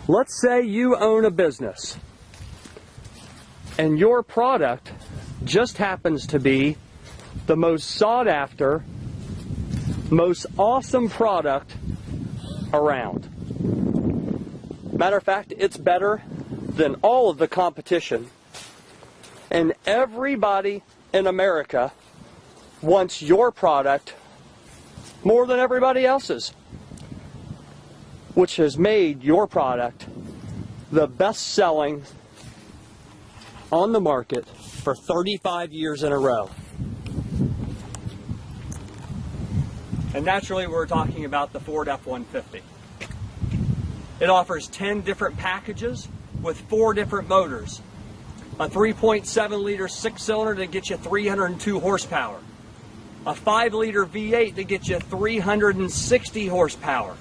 Let's say you own a business and your product just happens to be the most sought after, most awesome product around. Matter of fact, it's better than all of the competition, and everybody in America wants your product more than everybody else's, which has made your product the best-selling on the market for 35 years in a row. And naturally, we're talking about the Ford F-150. It offers 10 different packages with 4 different motors. A 3.7-liter 6-cylinder that gets you 302 horsepower. A 5-liter V8 that gets you 360 horsepower.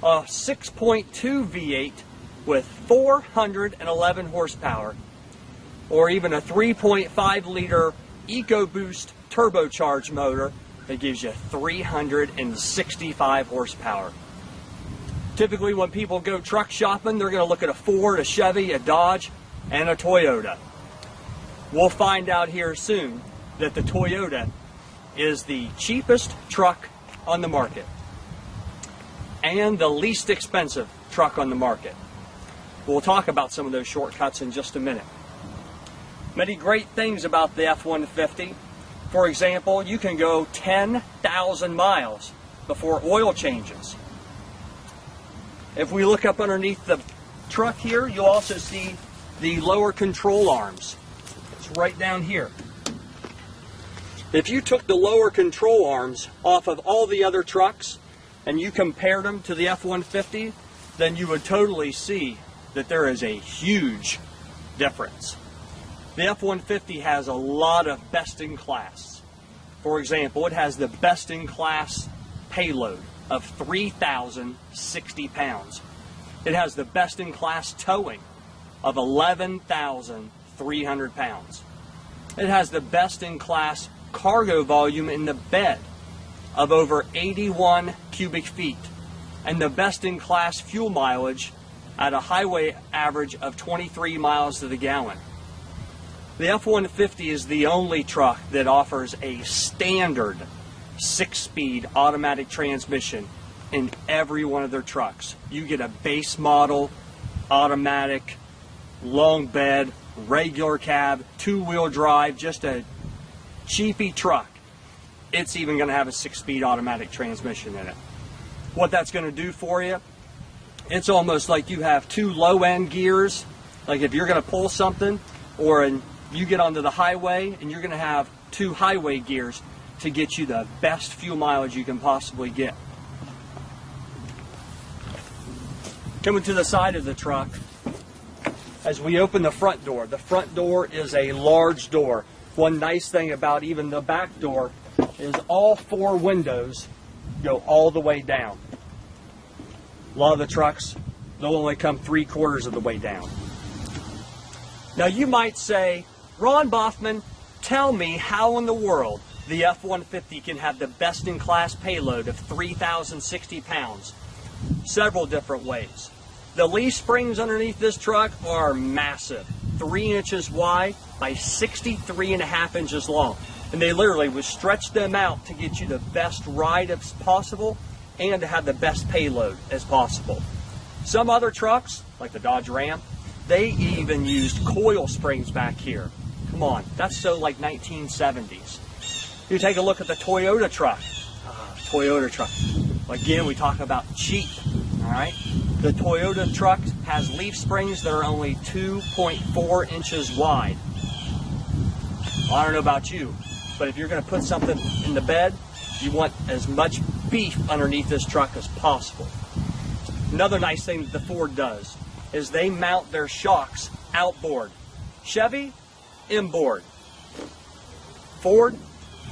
A 6.2 V8 with 411 horsepower. Or even a 3.5-liter EcoBoost turbocharged motor that gives you 365 horsepower. Typically when people go truck shopping, they're going to look at a Ford, a Chevy, a Dodge, and a Toyota. We'll find out here soon that the Toyota is the cheapest truck on the market and the least expensive truck on the market. We'll talk about some of those shortcuts in just a minute. Many great things about the F-150. For example, you can go 10,000 miles before oil changes. If we look up underneath the truck here, you'll also see the lower control arms. It's right down here. If you took the lower control arms off of all the other trucks and you compared them to the F-150, then you would totally see that there is a huge difference. The F-150 has a lot of best-in-class. For example, it has the best-in-class payload of 3,060 pounds. It has the best-in-class towing of 11,300 pounds. It has the best-in-class cargo volume in the bed of over 81 cubic feet and the best-in-class fuel mileage at a highway average of 23 miles to the gallon. The F-150 is the only truck that offers a standard 6-speed automatic transmission in every one of their trucks. You get a base model, automatic, long bed, regular cab, 2-wheel drive, just a cheapy truck. It's even going to have a 6-speed automatic transmission in it. What that's going to do for you, it's almost like you have 2 low-end gears, like if you're going to pull something, or you get onto the highway and you're going to have 2 highway gears to get you the best fuel mileage you can possibly get. Coming to the side of the truck, as we open the front door is a large door. One nice thing about even the back door is all 4 windows go all the way down. A lot of the trucks, they'll only come 3/4 of the way down. Now you might say, Ron Boffman, tell me how in the world the F-150 can have the best-in-class payload of 3,060 pounds. Several different ways. The leaf springs underneath this truck are massive, 3 inches wide by 63.5 inches long. And they literally would stretch them out to get you the best ride as possible and to have the best payload as possible. Some other trucks, like the Dodge Ram, they even used coil springs back here. Come on, that's so like 1970s. You take a look at the Toyota truck. Toyota truck. Again, we talk about cheap, all right? The Toyota truck has leaf springs that are only 2.4 inches wide. Well, I don't know about you, but if you're going to put something in the bed, you want as much beef underneath this truck as possible. Another nice thing that the Ford does is they mount their shocks outboard. Chevy, inboard. Ford,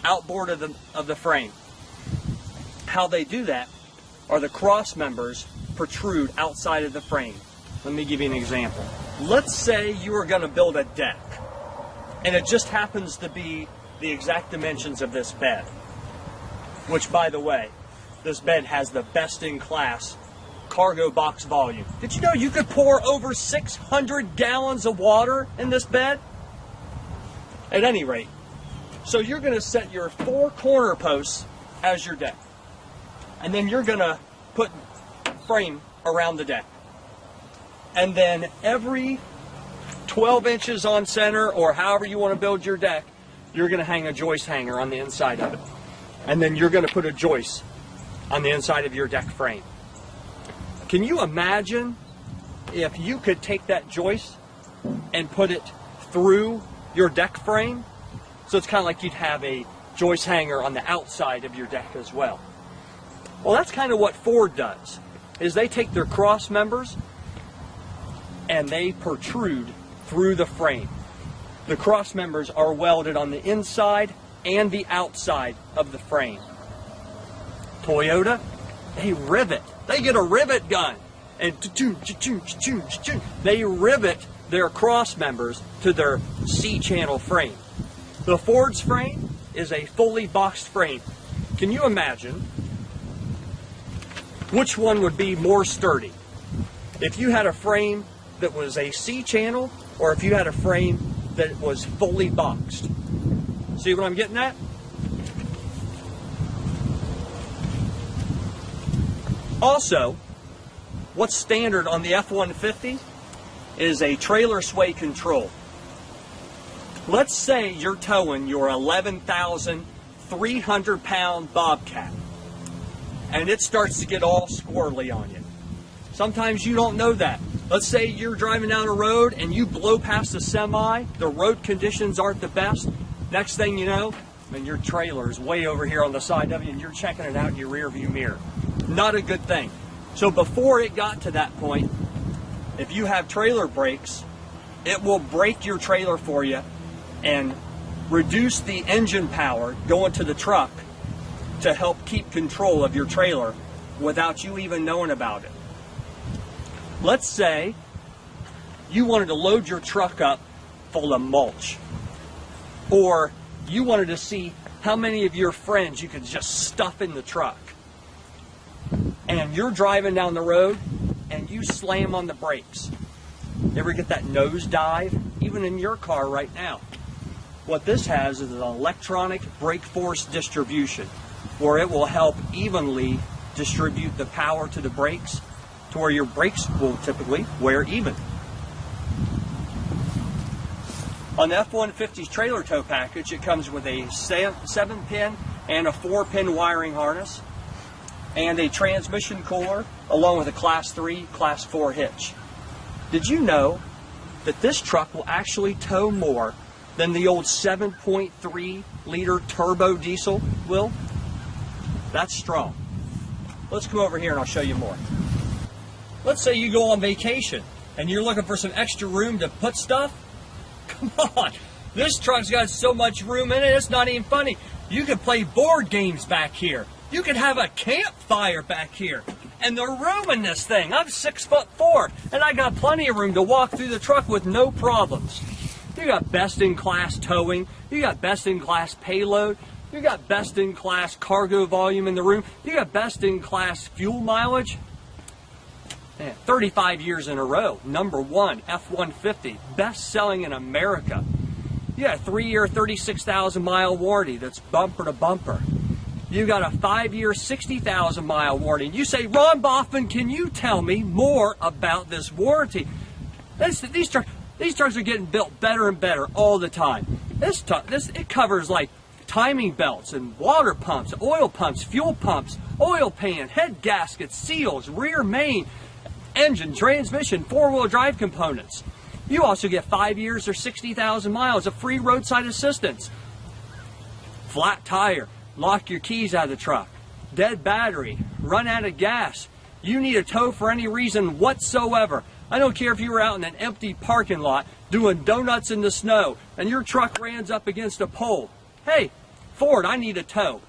outboard of the frame. How they do that are the cross members protrude outside of the frame. Let me give you an example. Let's say you are going to build a deck, and it just happens to be the exact dimensions of this bed, which, by the way, this bed has the best-in-class cargo box volume. Did you know you could pour over 600 gallons of water in this bed? At any rate, so you're going to set your 4 corner posts as your deck. And then you're going to put frame around the deck. And then every 12 inches on center, or however you want to build your deck, you're going to hang a joist hanger on the inside of it. And then you're going to put a joist on the inside of your deck frame. Can you imagine if you could take that joist and put it through your deck frame? So it's kind of like you'd have a joist hanger on the outside of your deck as well. Well, that's kind of what Ford does, is they take their cross members and they protrude through the frame. The cross members are welded on the inside and the outside of the frame. Toyota, they rivet. They get a rivet gun and they rivet their cross members to their C-channel frame. The Ford's frame is a fully boxed frame. Can you imagine which one would be more sturdy? If you had a frame that was a C-channel, or if you had a frame that was fully boxed. See what I'm getting at? Also, what's standard on the F-150 is a trailer sway control. Let's say you're towing your 11,300 pound Bobcat and it starts to get all squirrely on you. Sometimes you don't know that. Let's say you're driving down a road and you blow past a semi, the road conditions aren't the best. Next thing you know, and your trailer is way over here on the side of you and you're checking it out in your rear view mirror. Not a good thing. So before it got to that point, if you have trailer brakes, it will brake your trailer for you and reduce the engine power going to the truck to help keep control of your trailer without you even knowing about it. Let's say you wanted to load your truck up full of mulch, or you wanted to see how many of your friends you could just stuff in the truck, and you're driving down the road and you slam on the brakes. You ever get that nose dive? Even in your car right now. What this has is an electronic brake force distribution, where it will help evenly distribute the power to the brakes to where your brakes will typically wear even. On the F-150's trailer tow package, it comes with a 7-pin and a 4-pin wiring harness and a transmission cooler along with a Class 3, Class 4 hitch. Did you know that this truck will actually tow more than the old 7.3 liter turbo diesel will? That's strong. Let's come over here and I'll show you more. Let's say you go on vacation and you're looking for some extra room to put stuff. Come on, this truck's got so much room in it, it's not even funny. You could play board games back here. You could have a campfire back here. And the room in this thing, I'm 6'4", and I got plenty of room to walk through the truck with no problems. You got best-in-class towing, you got best-in-class payload, you got best-in-class cargo volume in the room, you got best-in-class fuel mileage. Man, 35 years in a row, #1 F-150, best-selling in America. You got a 3-year, 36,000-mile warranty that's bumper to bumper. You got a 5-year, 60,000-mile warranty. You say, Ron Boffman, can you tell me more about this warranty? These trucks are getting built better and better all the time. It covers like timing belts and water pumps, oil pumps, fuel pumps, oil pan, head gaskets, seals, rear main, engine, transmission, 4-wheel drive components. You also get 5 years or 60,000 miles of free roadside assistance. Flat tire, lock your keys out of the truck. Dead battery, run out of gas. You need a tow for any reason whatsoever. I don't care if you were out in an empty parking lot doing donuts in the snow and your truck rans up against a pole. Hey, Ford, I need a tow.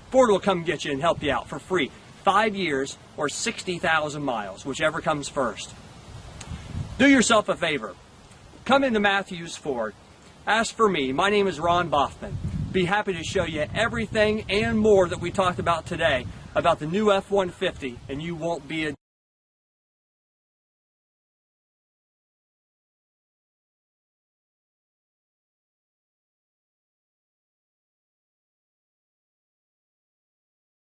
Ford will come get you and help you out for free. 5 years or 60,000 miles, whichever comes first. Do yourself a favor. Come into Matthews Ford. Ask for me. My name is Ron Boffman. Be happy to show you everything and more that we talked about today about the new F-150, and you won't be a